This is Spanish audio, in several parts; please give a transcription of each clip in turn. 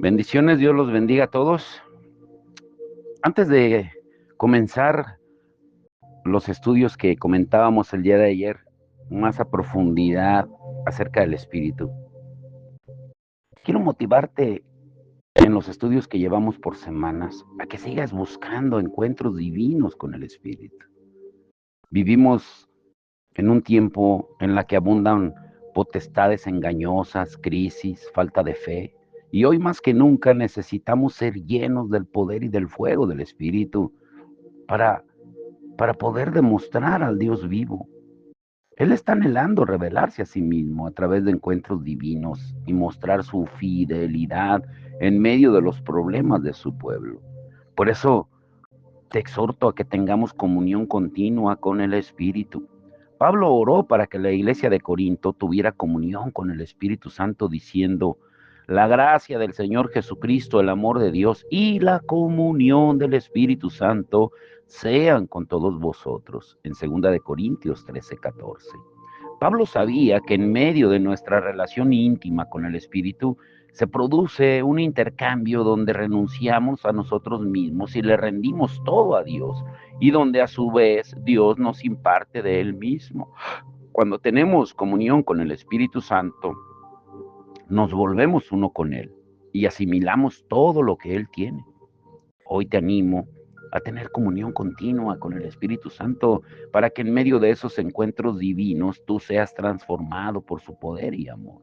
Bendiciones, Dios los bendiga a todos. Antes de comenzar los estudios que comentábamos el día de ayer, más a profundidad acerca del Espíritu, quiero motivarte en los estudios que llevamos por semanas a que sigas buscando encuentros divinos con el Espíritu. Vivimos en un tiempo en la que abundan potestades engañosas, crisis, falta de fe, y hoy más que nunca necesitamos ser llenos del poder y del fuego del Espíritu para, para poder demostrar al Dios vivo. Él está anhelando revelarse a sí mismo a través de encuentros divinos y mostrar su fidelidad en medio de los problemas de su pueblo. Por eso te exhorto a que tengamos comunión continua con el Espíritu. Pablo oró para que la iglesia de Corinto tuviera comunión con el Espíritu Santo, diciendo: la gracia del Señor Jesucristo, el amor de Dios y la comunión del Espíritu Santo sean con todos vosotros. En 2 Corintios 13:14. Pablo sabía que en medio de nuestra relación íntima con el Espíritu se produce un intercambio donde renunciamos a nosotros mismos y le rendimos todo a Dios, y donde a su vez Dios nos imparte de Él mismo. Cuando tenemos comunión con el Espíritu Santo, nos volvemos uno con Él y asimilamos todo lo que Él tiene. Hoy te animo a tener comunión continua con el Espíritu Santo para que en medio de esos encuentros divinos tú seas transformado por su poder y amor.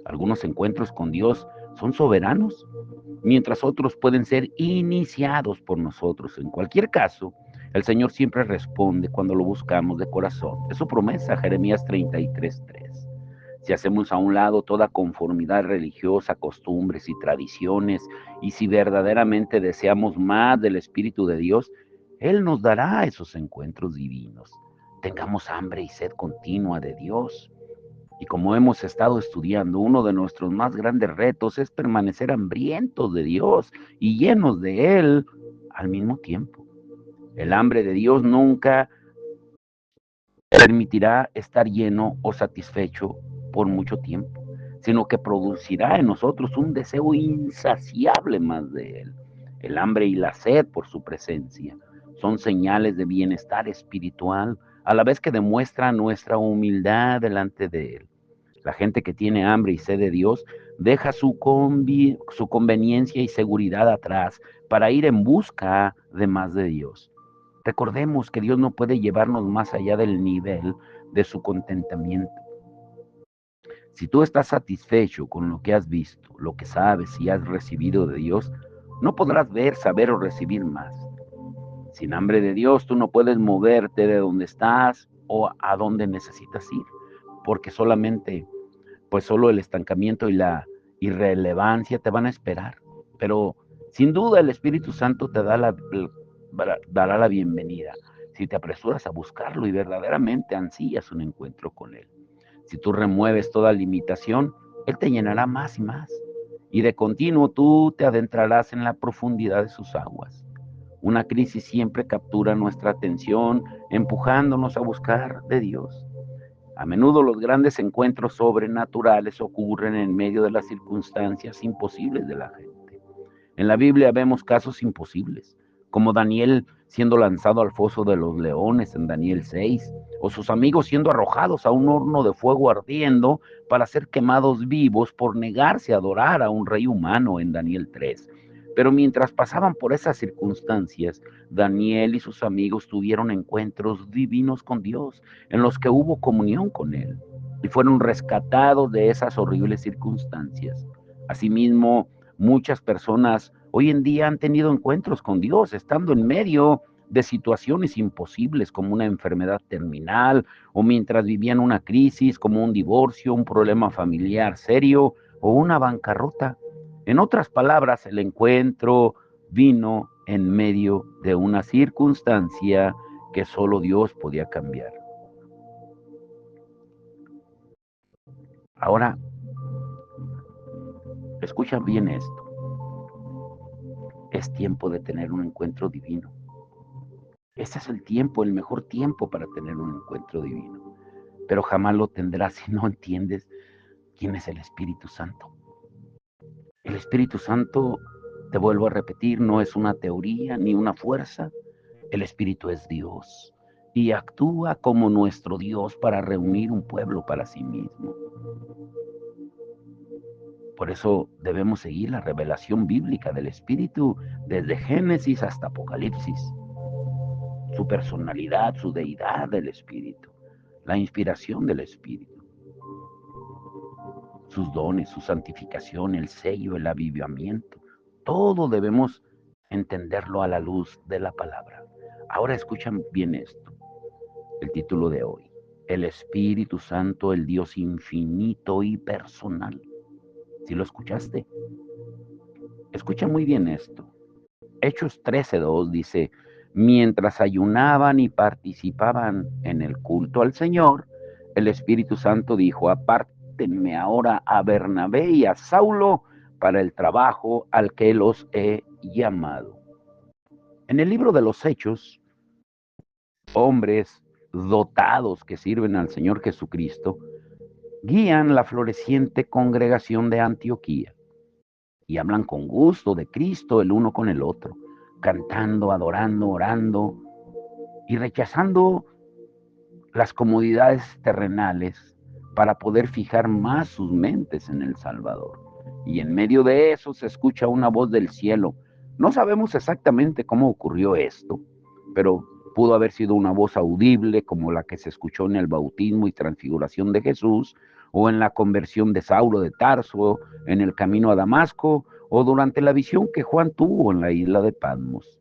Algunos encuentros con Dios son soberanos, mientras otros pueden ser iniciados por nosotros. En cualquier caso, el Señor siempre responde cuando lo buscamos de corazón. Es su promesa, Jeremías 33:3. Si hacemos a un lado toda conformidad religiosa, costumbres y tradiciones, y si verdaderamente deseamos más del Espíritu de Dios, Él nos dará esos encuentros divinos. Tengamos hambre y sed continua de Dios. Y como hemos estado estudiando, uno de nuestros más grandes retos es permanecer hambrientos de Dios y llenos de Él al mismo tiempo. El hambre de Dios nunca permitirá estar lleno o satisfecho por mucho tiempo, sino que producirá en nosotros un deseo insaciable más de Él. El hambre y la sed por su presencia son señales de bienestar espiritual, a la vez que demuestran nuestra humildad delante de Él. La gente que tiene hambre y sed de Dios deja su conveniencia y seguridad atrás para ir en busca de más de Dios. Recordemos que Dios no puede llevarnos más allá del nivel de su contentamiento. Si tú estás satisfecho con lo que has visto, lo que sabes y has recibido de Dios, no podrás ver, saber o recibir más. Sin hambre de Dios, tú no puedes moverte de donde estás o a donde necesitas ir, porque solo el estancamiento y la irrelevancia te van a esperar. Pero sin duda el Espíritu Santo te dará la bienvenida si te apresuras a buscarlo y verdaderamente ansías un encuentro con Él. Si tú remueves toda limitación, Él te llenará más y más. Y de continuo tú te adentrarás en la profundidad de sus aguas. Una crisis siempre captura nuestra atención, empujándonos a buscar de Dios. A menudo los grandes encuentros sobrenaturales ocurren en medio de las circunstancias imposibles de la gente. En la Biblia vemos casos imposibles, como Daniel siendo lanzado al foso de los leones en Daniel 6, o sus amigos siendo arrojados a un horno de fuego ardiendo para ser quemados vivos por negarse a adorar a un rey humano en Daniel 3. Pero mientras pasaban por esas circunstancias, Daniel y sus amigos tuvieron encuentros divinos con Dios, en los que hubo comunión con Él, y fueron rescatados de esas horribles circunstancias. Asimismo, muchas personas hoy en día han tenido encuentros con Dios, estando en medio de situaciones imposibles como una enfermedad terminal o mientras vivían una crisis como un divorcio, un problema familiar serio o una bancarrota. En otras palabras, el encuentro vino en medio de una circunstancia que solo Dios podía cambiar. Ahora, escucha bien esto. Es tiempo de tener un encuentro divino. Ese es el tiempo, el mejor tiempo para tener un encuentro divino. Pero jamás lo tendrás si no entiendes quién es el Espíritu Santo. El Espíritu Santo, te vuelvo a repetir, no es una teoría ni una fuerza. El Espíritu es Dios y actúa como nuestro Dios para reunir un pueblo para sí mismo. Por eso debemos seguir la revelación bíblica del Espíritu desde Génesis hasta Apocalipsis. Su personalidad, su deidad del Espíritu, la inspiración del Espíritu, sus dones, su santificación, el sello, el avivamiento. Todo debemos entenderlo a la luz de la palabra. Ahora escuchan bien esto, el título de hoy. El Espíritu Santo, el Dios infinito y personal. ¿Sí lo escuchaste? Escucha muy bien esto. Hechos 13:2 dice, mientras ayunaban y participaban en el culto al Señor, el Espíritu Santo dijo, apártenme ahora a Bernabé y a Saulo para el trabajo al que los he llamado. En el libro de los Hechos, hombres dotados que sirven al Señor Jesucristo, guían la floreciente congregación de Antioquía y hablan con gusto de Cristo el uno con el otro, cantando, adorando, orando y rechazando las comodidades terrenales para poder fijar más sus mentes en el Salvador. Y en medio de eso se escucha una voz del cielo. No sabemos exactamente cómo ocurrió esto, pero pudo haber sido una voz audible como la que se escuchó en el bautismo y transfiguración de Jesús, o en la conversión de Saulo de Tarso, en el camino a Damasco, o durante la visión que Juan tuvo en la isla de Patmos.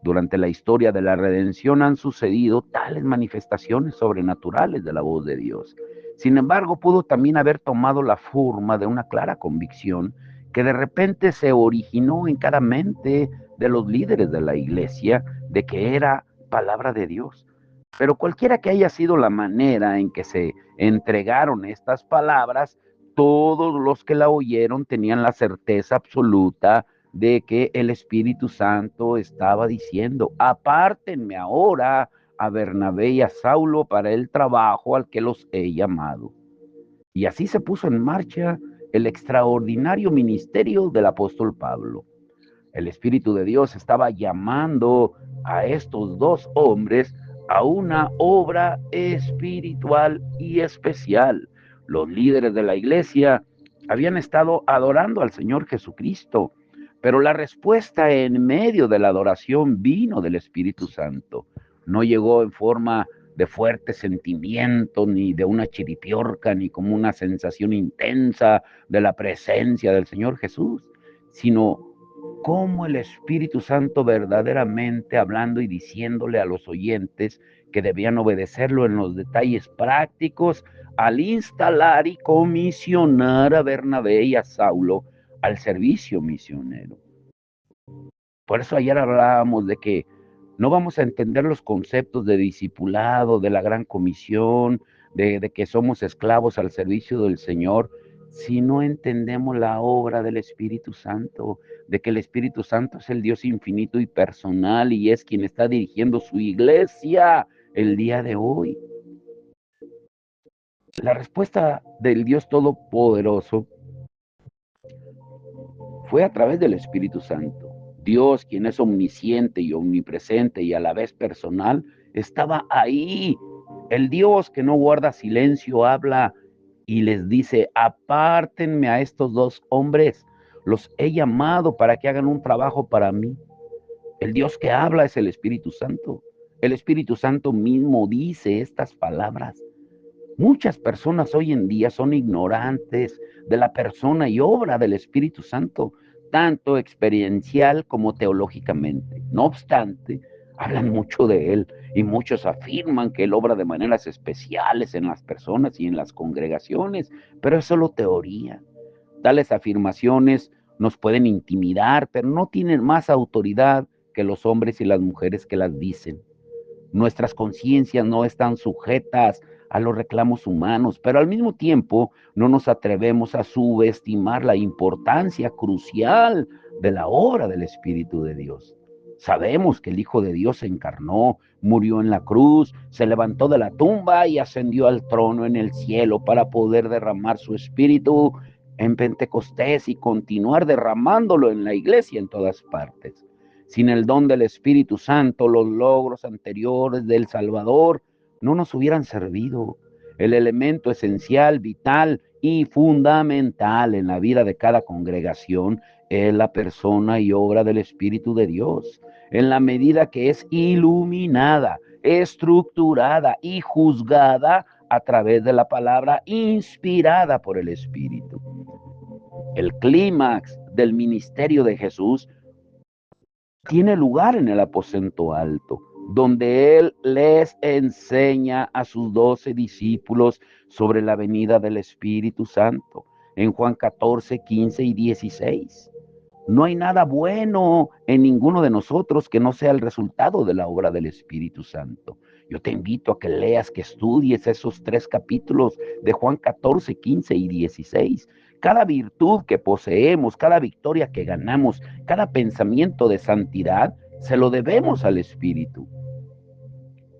Durante la historia de la redención han sucedido tales manifestaciones sobrenaturales de la voz de Dios. Sin embargo, pudo también haber tomado la forma de una clara convicción que de repente se originó en cada mente de los líderes de la iglesia de que era palabra de Dios. Pero cualquiera que haya sido la manera en que se entregaron estas palabras, todos los que la oyeron tenían la certeza absoluta de que el Espíritu Santo estaba diciendo, apártenme ahora a Bernabé y a Saulo para el trabajo al que los he llamado. Y así se puso en marcha el extraordinario ministerio del apóstol Pablo. El Espíritu de Dios estaba llamando a estos dos hombres a una obra espiritual y especial. Los líderes de la iglesia habían estado adorando al Señor Jesucristo, pero la respuesta en medio de la adoración vino del Espíritu Santo. No llegó en forma de fuerte sentimiento, ni de una chiripiorca, ni como una sensación intensa de la presencia del Señor Jesús, sino como el Espíritu Santo verdaderamente hablando y diciéndole a los oyentes que debían obedecerlo en los detalles prácticos al instalar y comisionar a Bernabé y a Saulo al servicio misionero. Por eso ayer hablábamos de que no vamos a entender los conceptos de discipulado, de la gran comisión, de que somos esclavos al servicio del Señor, si no entendemos la obra del Espíritu Santo, de que el Espíritu Santo es el Dios infinito y personal y es quien está dirigiendo su iglesia el día de hoy. La respuesta del Dios Todopoderoso fue a través del Espíritu Santo. Dios, quien es omnisciente y omnipresente y a la vez personal, estaba ahí. El Dios que no guarda silencio habla y les dice, apártenme a estos dos hombres, los he llamado para que hagan un trabajo para mí. El Dios que habla es el Espíritu Santo. El Espíritu Santo mismo dice estas palabras. Muchas personas hoy en día son ignorantes de la persona y obra del Espíritu Santo, tanto experiencial como teológicamente. No obstante, hablan mucho de él y muchos afirman que él obra de maneras especiales en las personas y en las congregaciones, pero es solo teoría. Tales afirmaciones nos pueden intimidar, pero no tienen más autoridad que los hombres y las mujeres que las dicen. Nuestras conciencias no están sujetas a los reclamos humanos, pero al mismo tiempo no nos atrevemos a subestimar la importancia crucial de la obra del Espíritu de Dios. Sabemos que el Hijo de Dios se encarnó, murió en la cruz, se levantó de la tumba y ascendió al trono en el cielo para poder derramar su Espíritu en Pentecostés y continuar derramándolo en la iglesia en todas partes. Sin el don del Espíritu Santo, los logros anteriores del Salvador no nos hubieran servido. El elemento esencial, vital y fundamental en la vida de cada congregación es la persona y obra del Espíritu de Dios. En la medida que es iluminada, estructurada y juzgada a través de la palabra inspirada por el Espíritu. El clímax del ministerio de Jesús tiene lugar en el aposento alto, donde Él les enseña a sus 12 discípulos sobre la venida del Espíritu Santo, en Juan 14, 15 y 16. No hay nada bueno en ninguno de nosotros que no sea el resultado de la obra del Espíritu Santo. Yo te invito a que leas, que estudies esos 3 capítulos de Juan 14, 15 y 16. Cada virtud que poseemos, cada victoria que ganamos, cada pensamiento de santidad, se lo debemos al Espíritu.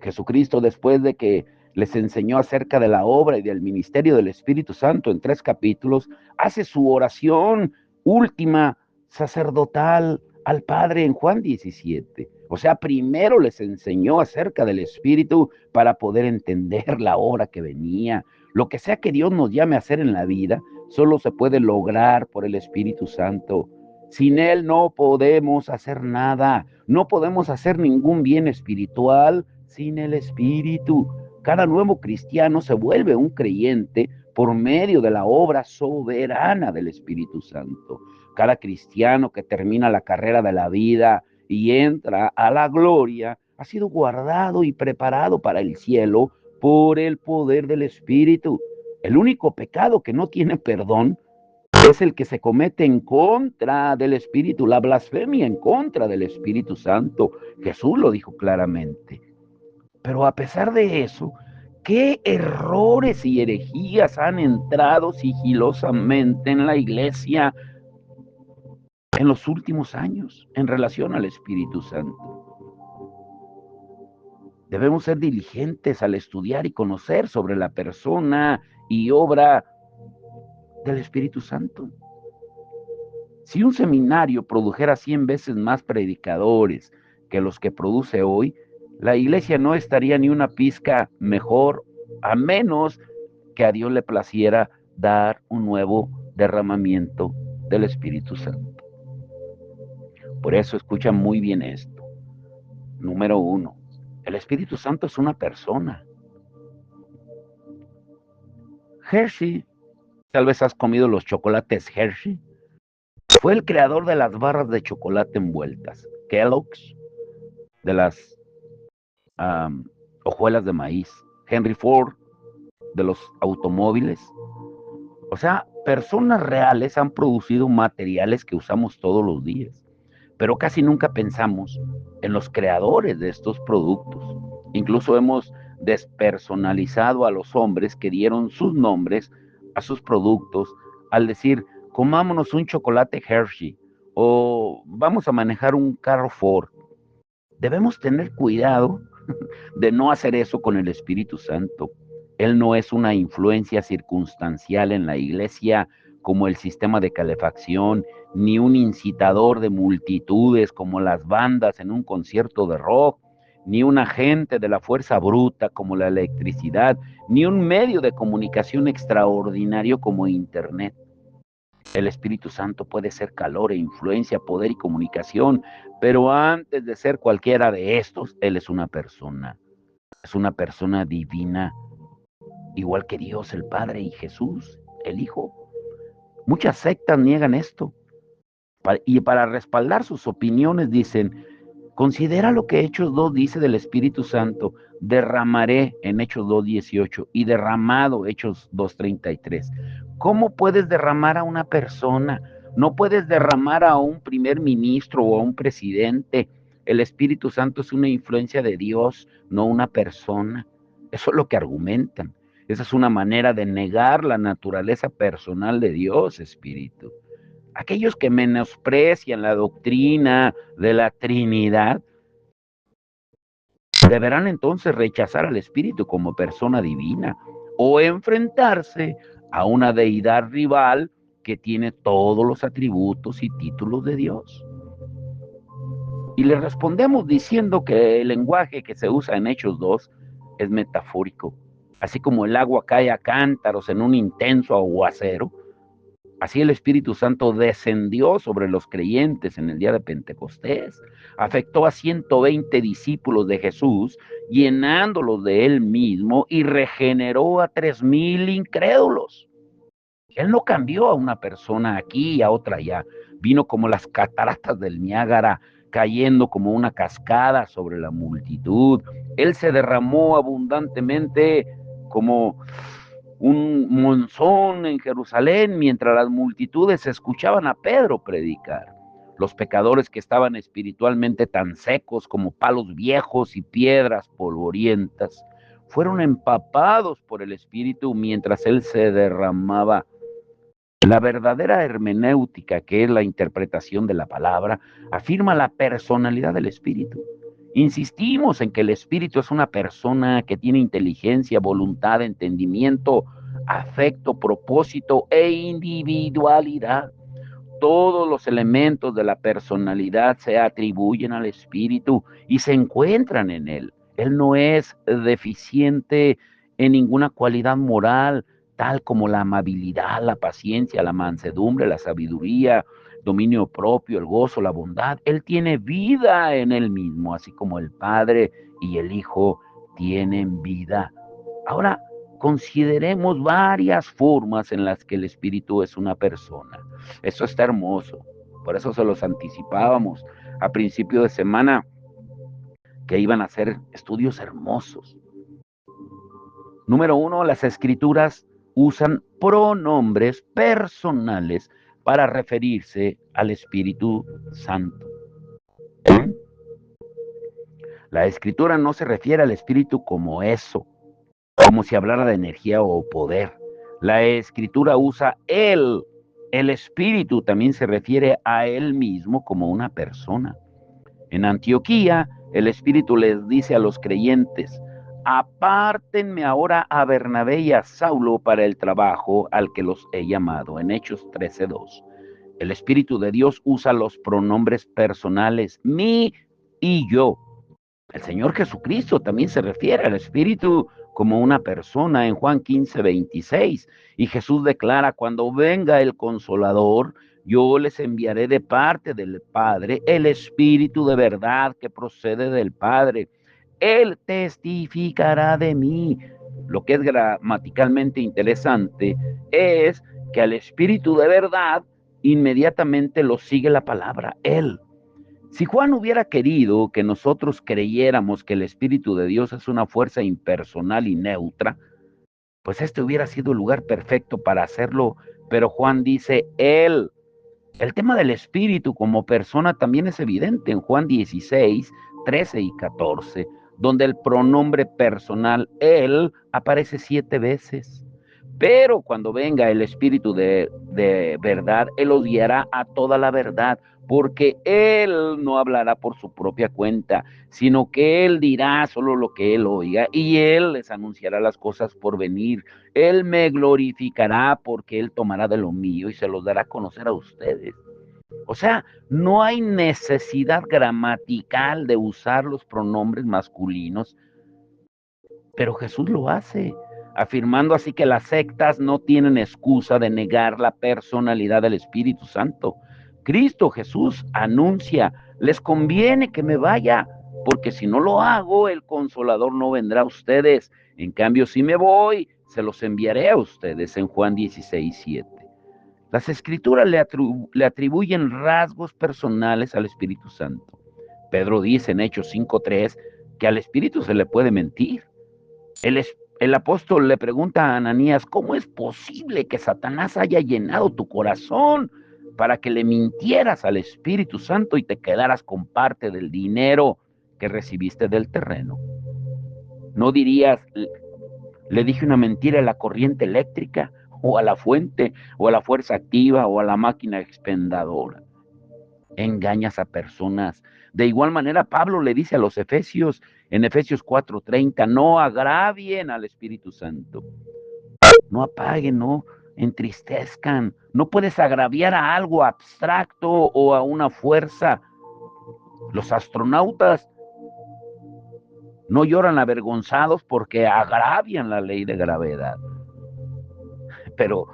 Jesucristo, después de que les enseñó acerca de la obra y del ministerio del Espíritu Santo en 3 capítulos, hace su oración última sacerdotal al Padre en Juan 17. O sea, primero les enseñó acerca del Espíritu para poder entender la obra que venía. Lo que sea que Dios nos llame a hacer en la vida, solo se puede lograr por el Espíritu Santo. Sin Él no podemos hacer nada, no podemos hacer ningún bien espiritual sin el Espíritu. Cada nuevo cristiano se vuelve un creyente por medio de la obra soberana del Espíritu Santo. Cada cristiano que termina la carrera de la vida y entra a la gloria ha sido guardado y preparado para el cielo por el poder del Espíritu. El único pecado que no tiene perdón es el que se comete en contra del Espíritu, la blasfemia en contra del Espíritu Santo. Jesús lo dijo claramente. Pero a pesar de eso, ¿qué errores y herejías han entrado sigilosamente en la iglesia en los últimos años en relación al Espíritu Santo? Debemos ser diligentes al estudiar y conocer sobre la persona y obra del Espíritu Santo. Si un seminario produjera 100 veces más predicadores que los que produce hoy, la iglesia no estaría ni una pizca mejor, a menos que a Dios le placiera dar un nuevo derramamiento del Espíritu Santo. Por eso escucha muy bien esto. Número 1, el Espíritu Santo es una persona. Hershey, tal vez has comido los chocolates Hershey. Fue el creador de las barras de chocolate envueltas, Kellogg's, de las hojuelas de maíz, Henry Ford, de los automóviles. O sea, personas reales han producido materiales que usamos todos los días, pero casi nunca pensamos en los creadores de estos productos. Incluso hemos despersonalizado a los hombres que dieron sus nombres a sus productos al decir, comámonos un chocolate Hershey o vamos a manejar un carro Ford. Debemos tener cuidado de no hacer eso con el Espíritu Santo. Él no es una influencia circunstancial en la iglesia como el sistema de calefacción, ni un incitador de multitudes como las bandas en un concierto de rock, ni un agente de la fuerza bruta como la electricidad, ni un medio de comunicación extraordinario como Internet. El Espíritu Santo puede ser calor e influencia, poder y comunicación, pero antes de ser cualquiera de estos, Él es una persona divina, igual que Dios el Padre y Jesús el Hijo. Muchas sectas niegan esto y para respaldar sus opiniones dicen, considera lo que Hechos 2 dice del Espíritu Santo, derramaré en Hechos 2:18 y derramado Hechos 2:33. ¿Cómo puedes derramar a una persona? No puedes derramar a un primer ministro o a un presidente. El Espíritu Santo es una influencia de Dios, no una persona. Eso es lo que argumentan. Esa es una manera de negar la naturaleza personal de Dios, Espíritu. Aquellos que menosprecian la doctrina de la Trinidad deberán entonces rechazar al Espíritu como persona divina o enfrentarse a una deidad rival que tiene todos los atributos y títulos de Dios. Y le respondemos diciendo que el lenguaje que se usa en Hechos 2 es metafórico. Así como el agua cae a cántaros en un intenso aguacero, así el Espíritu Santo descendió sobre los creyentes en el día de Pentecostés, afectó a 120 discípulos de Jesús, llenándolos de él mismo, y regeneró a 3,000 incrédulos. Él no cambió a una persona aquí y a otra allá. Vino como las cataratas del Niágara, cayendo como una cascada sobre la multitud. Él se derramó abundantemente como un monzón en Jerusalén, mientras las multitudes escuchaban a Pedro predicar. Los pecadores que estaban espiritualmente tan secos como palos viejos y piedras polvorientas fueron empapados por el Espíritu mientras él se derramaba. La verdadera hermenéutica, que es la interpretación de la palabra, afirma la personalidad del Espíritu. Insistimos en que el Espíritu es una persona que tiene inteligencia, voluntad, entendimiento, afecto, propósito e individualidad. Todos los elementos de la personalidad se atribuyen al Espíritu y se encuentran en él. Él no es deficiente en ninguna cualidad moral, tal como la amabilidad, la paciencia, la mansedumbre, la sabiduría, dominio propio, el gozo, la bondad. Él tiene vida en él mismo, así como el Padre y el Hijo tienen vida. Ahora, consideremos varias formas en las que el Espíritu es una persona. Eso está hermoso. Por eso se los anticipábamos a principio de semana, que iban a ser estudios hermosos. Número 1, las Escrituras usan pronombres personales para referirse al Espíritu Santo. La Escritura no se refiere al Espíritu como eso, como si hablara de energía o poder. La Escritura usa él. El Espíritu también se refiere a él mismo como una persona. En Antioquía, el Espíritu les dice a los creyentes: apártenme ahora a Bernabé y a Saulo para el trabajo al que los he llamado. En Hechos 13:2. El Espíritu de Dios usa los pronombres personales, mí y yo. El Señor Jesucristo también se refiere al Espíritu como una persona en Juan 15:26. Y Jesús declara: cuando venga el Consolador, yo les enviaré de parte del Padre el Espíritu de verdad que procede del Padre. Él testificará de mí. Lo que es gramaticalmente interesante es que al Espíritu de verdad inmediatamente lo sigue la palabra Él. Si Juan hubiera querido que nosotros creyéramos que el Espíritu de Dios es una fuerza impersonal y neutra, pues este hubiera sido el lugar perfecto para hacerlo, pero Juan dice Él. El tema del Espíritu como persona también es evidente en Juan 16:13 y 14, donde el pronombre personal Él aparece 7 veces. Pero cuando venga el Espíritu de verdad, Él os guiará a toda la verdad, porque Él no hablará por su propia cuenta, sino que Él dirá solo lo que Él oiga, y Él les anunciará las cosas por venir. Él me glorificará, porque Él tomará de lo mío y se los dará a conocer a ustedes. O sea, no hay necesidad gramatical de usar los pronombres masculinos, pero Jesús lo hace, afirmando así que las sectas no tienen excusa de negar la personalidad del Espíritu Santo. Cristo Jesús anuncia: les conviene que me vaya, porque si no lo hago, el Consolador no vendrá a ustedes. En cambio, si me voy, se los enviaré a ustedes, en Juan 16:7. Las Escrituras le atribuyen rasgos personales al Espíritu Santo. Pedro dice en Hechos 5:3 que al Espíritu se le puede mentir. El apóstol le pregunta a Ananías: ¿cómo es posible que Satanás haya llenado tu corazón para que le mintieras al Espíritu Santo y te quedaras con parte del dinero que recibiste del terreno? ¿No dirías: le dije una mentira a la corriente eléctrica, o a la fuente, o a la fuerza activa, o a la máquina expendedora? Engañas a personas. De igual manera, Pablo le dice a los Efesios, en Efesios 4:30, no agravien al Espíritu Santo. No apaguen, no entristezcan. No puedes agraviar a algo abstracto o a una fuerza. Los astronautas no lloran avergonzados porque agravian la ley de gravedad, pero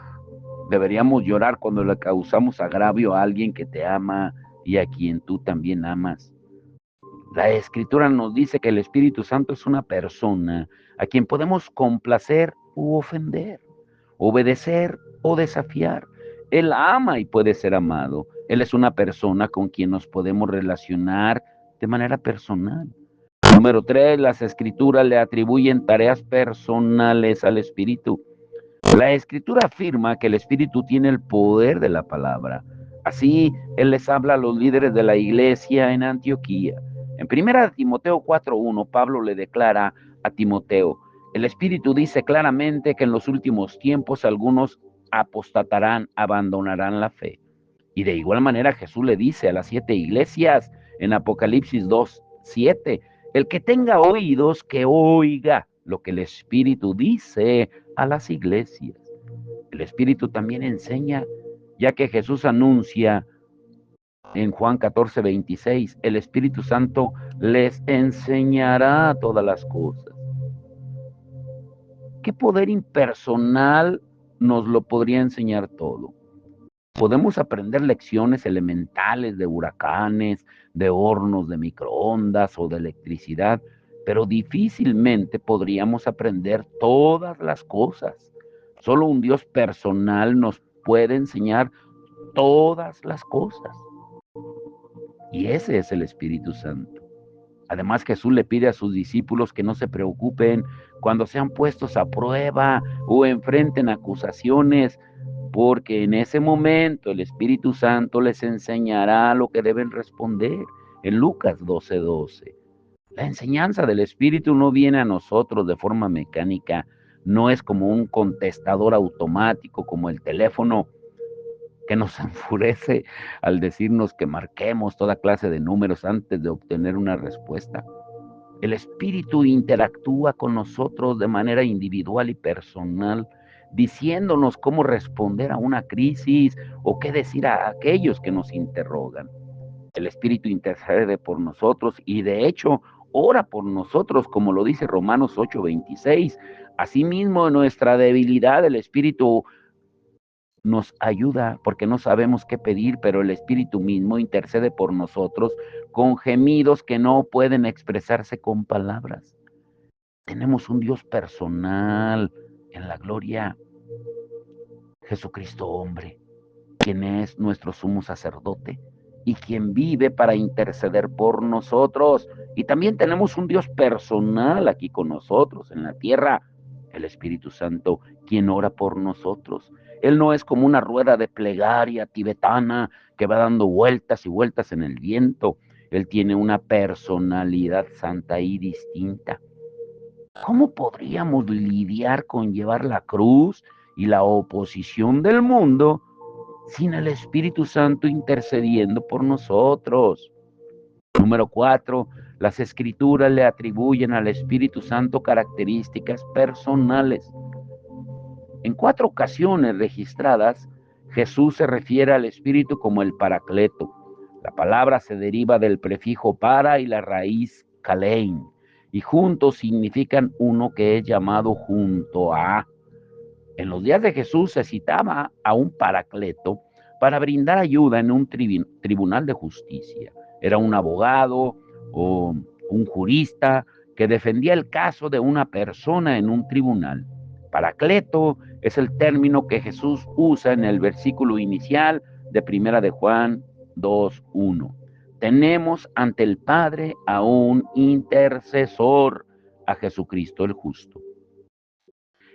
deberíamos llorar cuando le causamos agravio a alguien que te ama y a quien tú también amas. La Escritura nos dice que el Espíritu Santo es una persona a quien podemos complacer u ofender, obedecer o desafiar. Él ama y puede ser amado. Él es una persona con quien nos podemos relacionar de manera personal. Número 3, las Escrituras le atribuyen tareas personales al Espíritu. La Escritura afirma que el Espíritu tiene el poder de la palabra. Así, Él les habla a los líderes de la iglesia en Antioquía. En 1 Timoteo 4:1, Pablo le declara a Timoteo, el Espíritu dice claramente que en los últimos tiempos algunos apostatarán, abandonarán la fe. Y de igual manera Jesús le dice a las 7 iglesias en Apocalipsis 2:7, el que tenga oídos, que oiga lo que el Espíritu dice a las iglesias. El Espíritu también enseña, ya que Jesús anuncia en Juan 14:26, el Espíritu Santo les enseñará todas las cosas. ¿Qué poder impersonal nos lo podría enseñar todo? Podemos aprender lecciones elementales de huracanes, de hornos de microondas o de electricidad, pero difícilmente podríamos aprender todas las cosas. Solo un Dios personal nos puede enseñar todas las cosas. Y ese es el Espíritu Santo. Además, Jesús le pide a sus discípulos que no se preocupen cuando sean puestos a prueba o enfrenten acusaciones, porque en ese momento el Espíritu Santo les enseñará lo que deben responder. En Lucas 12:12. La enseñanza del Espíritu no viene a nosotros de forma mecánica, no es como un contestador automático, como el teléfono que nos enfurece al decirnos que marquemos toda clase de números antes de obtener una respuesta. El Espíritu interactúa con nosotros de manera individual y personal, diciéndonos cómo responder a una crisis o qué decir a aquellos que nos interrogan. El Espíritu intercede por nosotros y de hecho ora por nosotros, como lo dice Romanos 8:26. Asimismo, en nuestra debilidad, el Espíritu nos ayuda porque no sabemos qué pedir, pero el Espíritu mismo intercede por nosotros con gemidos que no pueden expresarse con palabras. Tenemos un Dios personal en la gloria, Jesucristo hombre, quien es nuestro sumo sacerdote y quien vive para interceder por nosotros. Y también tenemos un Dios personal aquí con nosotros en la tierra, el Espíritu Santo, quien ora por nosotros. Él no es como una rueda de plegaria tibetana que va dando vueltas y vueltas en el viento. Él tiene una personalidad santa y distinta. ¿Cómo podríamos lidiar con llevar la cruz y la oposición del mundo sin el Espíritu Santo intercediendo por nosotros? Número 4, las Escrituras le atribuyen al Espíritu Santo características personales. En 4 ocasiones registradas, Jesús se refiere al Espíritu como el Paracleto. La palabra se deriva del prefijo para y la raíz kalein, y juntos significan uno que es llamado junto a. En los días de Jesús se citaba a un Paracleto para brindar ayuda en un tribunal de justicia. Era un abogado o un jurista que defendía el caso de una persona en un tribunal. Paracleto es el término que Jesús usa en el versículo inicial de Primera de Juan 2:1. Tenemos ante el Padre a un intercesor, a Jesucristo el justo.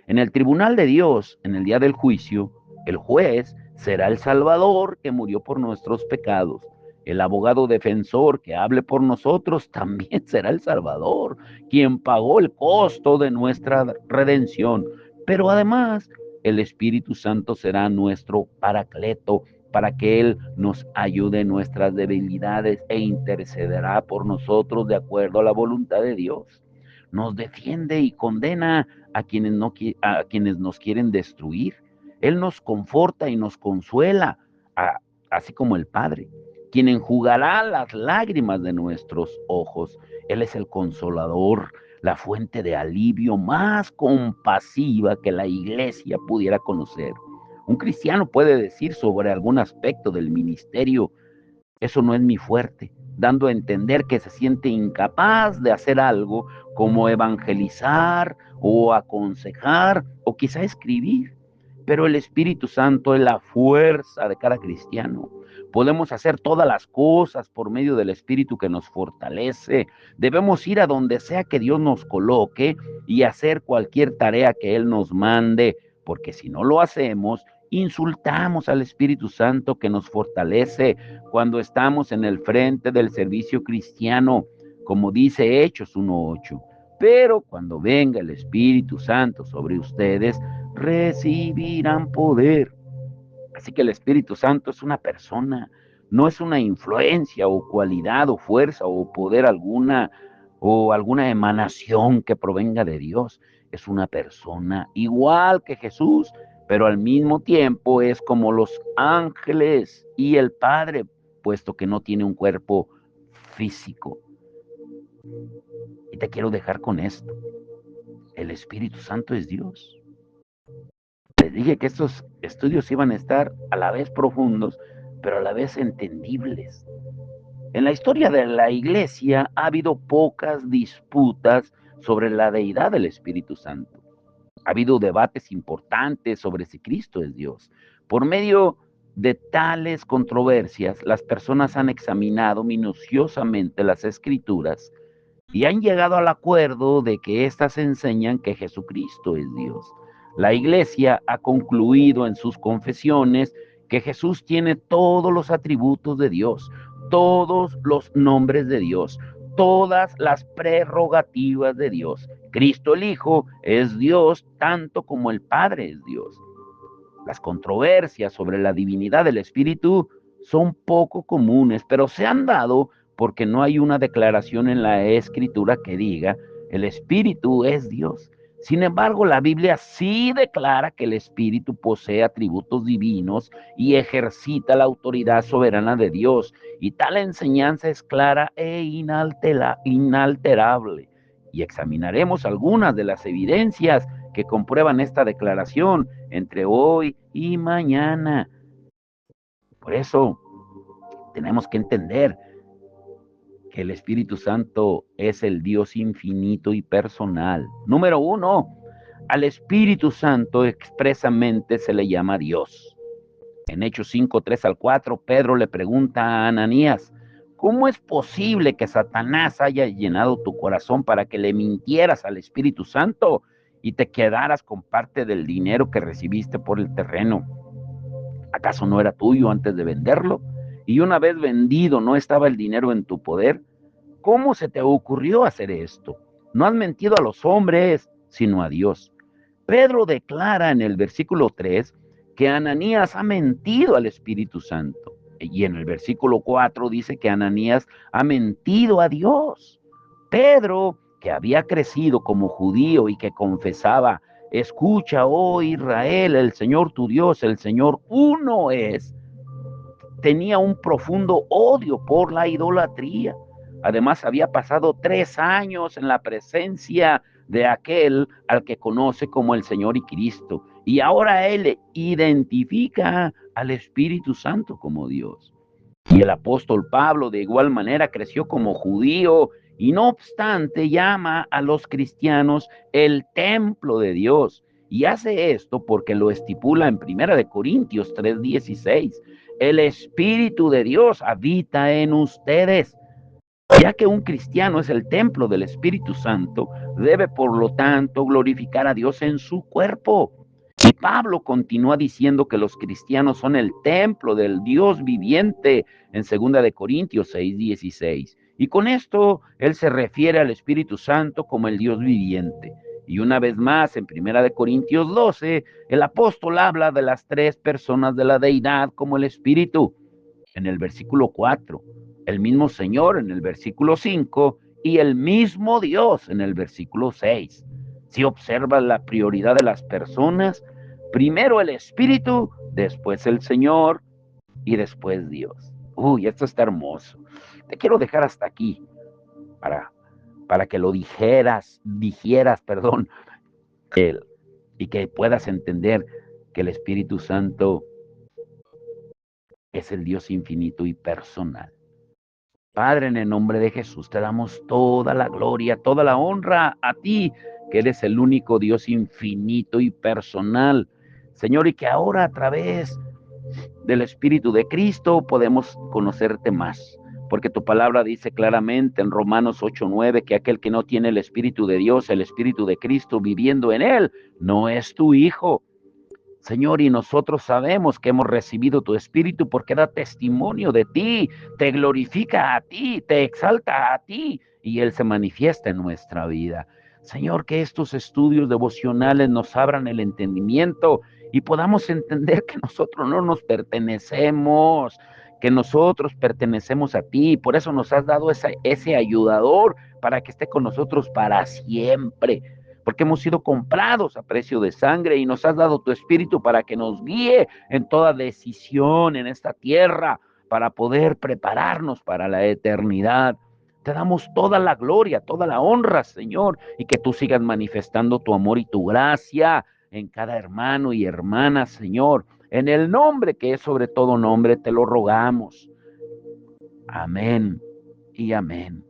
En el tribunal de Dios, en el día del juicio, el juez será el Salvador que murió por nuestros pecados. El abogado defensor que hable por nosotros también será el Salvador, quien pagó el costo de nuestra redención. Pero además, el Espíritu Santo será nuestro Paracleto para que Él nos ayude en nuestras debilidades e intercederá por nosotros de acuerdo a la voluntad de Dios. Nos defiende y condena a quienes nos quieren destruir. Él nos conforta y nos consuela, así como el Padre, quien enjugará las lágrimas de nuestros ojos. Él es el consolador, la fuente de alivio más compasiva que la iglesia pudiera conocer. Un cristiano puede decir sobre algún aspecto del ministerio: eso no es mi fuerte, dando a entender que se siente incapaz de hacer algo como evangelizar o aconsejar o quizá escribir. Pero el Espíritu Santo es la fuerza de cada cristiano. Podemos hacer todas las cosas por medio del Espíritu que nos fortalece. Debemos ir a donde sea que Dios nos coloque y hacer cualquier tarea que Él nos mande, porque si no lo hacemos, insultamos al Espíritu Santo que nos fortalece cuando estamos en el frente del servicio cristiano, como dice Hechos 1:8. Pero cuando venga el Espíritu Santo sobre ustedes, recibirán poder. Así que el Espíritu Santo es una persona, no es una influencia o cualidad o fuerza o poder alguna o alguna emanación que provenga de Dios. Es una persona igual que Jesús, pero al mismo tiempo es como los ángeles y el Padre, puesto que no tiene un cuerpo físico. Y te quiero dejar con esto: el Espíritu Santo es Dios. Les dije que estos estudios iban a estar a la vez profundos, pero a la vez entendibles. En la historia de la iglesia ha habido pocas disputas sobre la deidad del Espíritu Santo. Ha habido debates importantes sobre si Cristo es Dios. Por medio de tales controversias, las personas han examinado minuciosamente las Escrituras y han llegado al acuerdo de que éstas enseñan que Jesucristo es Dios. La Iglesia ha concluido en sus confesiones que Jesús tiene todos los atributos de Dios, todos los nombres de Dios, todas las prerrogativas de Dios. Cristo el Hijo es Dios tanto como el Padre es Dios. Las controversias sobre la divinidad del Espíritu son poco comunes, pero se han dado porque no hay una declaración en la Escritura que diga: el Espíritu es Dios. Sin embargo, la Biblia sí declara que el Espíritu posee atributos divinos y ejercita la autoridad soberana de Dios, y tal enseñanza es clara e inalterable. Y examinaremos algunas de las evidencias que comprueban esta declaración entre hoy y mañana. Por eso tenemos que entender que el Espíritu Santo es el Dios infinito y personal. Número uno, al Espíritu Santo expresamente se le llama Dios. En Hechos 5:3-4, Pedro le pregunta a Ananías: ¿cómo es posible que Satanás haya llenado tu corazón para que le mintieras al Espíritu Santo y te quedaras con parte del dinero que recibiste por el terreno? ¿Acaso no era tuyo antes de venderlo? Y una vez vendido, ¿no estaba el dinero en tu poder? ¿Cómo se te ocurrió hacer esto? No has mentido a los hombres, sino a Dios. Pedro declara en el versículo 3 que Ananías ha mentido al Espíritu Santo. Y en el versículo 4 dice que Ananías ha mentido a Dios. Pedro, que había crecido como judío y que confesaba: escucha, oh Israel, el Señor tu Dios, el Señor uno es, tenía un profundo odio por la idolatría. Además, había pasado 3 años en la presencia de aquel al que conoce como el Señor y Cristo. Y ahora él identifica al Espíritu Santo como Dios. Y el apóstol Pablo de igual manera creció como judío y no obstante llama a los cristianos el templo de Dios. Y hace esto porque lo estipula en 1 Corintios 3:16. El Espíritu de Dios habita en ustedes. Ya que un cristiano es el templo del Espíritu Santo, debe por lo tanto glorificar a Dios en su cuerpo. Y Pablo continúa diciendo que los cristianos son el templo del Dios viviente en 2 Corintios 6:16. Y con esto él se refiere al Espíritu Santo como el Dios viviente. Y una vez más, en 1 Corintios 12, el apóstol habla de las 3 personas de la deidad como el Espíritu. En el versículo 4, el mismo Señor en el versículo 5 y el mismo Dios en el versículo 6. Si observas la prioridad de las personas, Primero el Espíritu, después el Señor y después Dios. Uy, esto está hermoso. Te quiero dejar hasta aquí para que lo digieras, perdón, y que puedas entender que el Espíritu Santo es el Dios infinito y personal. Padre, en el nombre de Jesús, te damos toda la gloria, toda la honra a ti, que eres el único Dios infinito y personal. Señor, y que ahora a través del Espíritu de Cristo podemos conocerte más. Porque tu palabra dice claramente en Romanos 8:9 que aquel que no tiene el Espíritu de Dios, el Espíritu de Cristo viviendo en él, no es tu hijo. Señor, y nosotros sabemos que hemos recibido tu Espíritu porque da testimonio de ti, te glorifica a ti, te exalta a ti, y Él se manifiesta en nuestra vida. Señor, que estos estudios devocionales nos abran el entendimiento y podamos entender que nosotros no nos pertenecemos, que nosotros pertenecemos a ti, por eso nos has dado ese ayudador para que esté con nosotros para siempre, porque hemos sido comprados a precio de sangre y nos has dado tu Espíritu para que nos guíe en toda decisión en esta tierra, para poder prepararnos para la eternidad. Te damos toda la gloria, toda la honra, Señor, y que tú sigas manifestando tu amor y tu gracia en cada hermano y hermana, Señor. En el nombre que es sobre todo nombre, te lo rogamos. Amén y amén.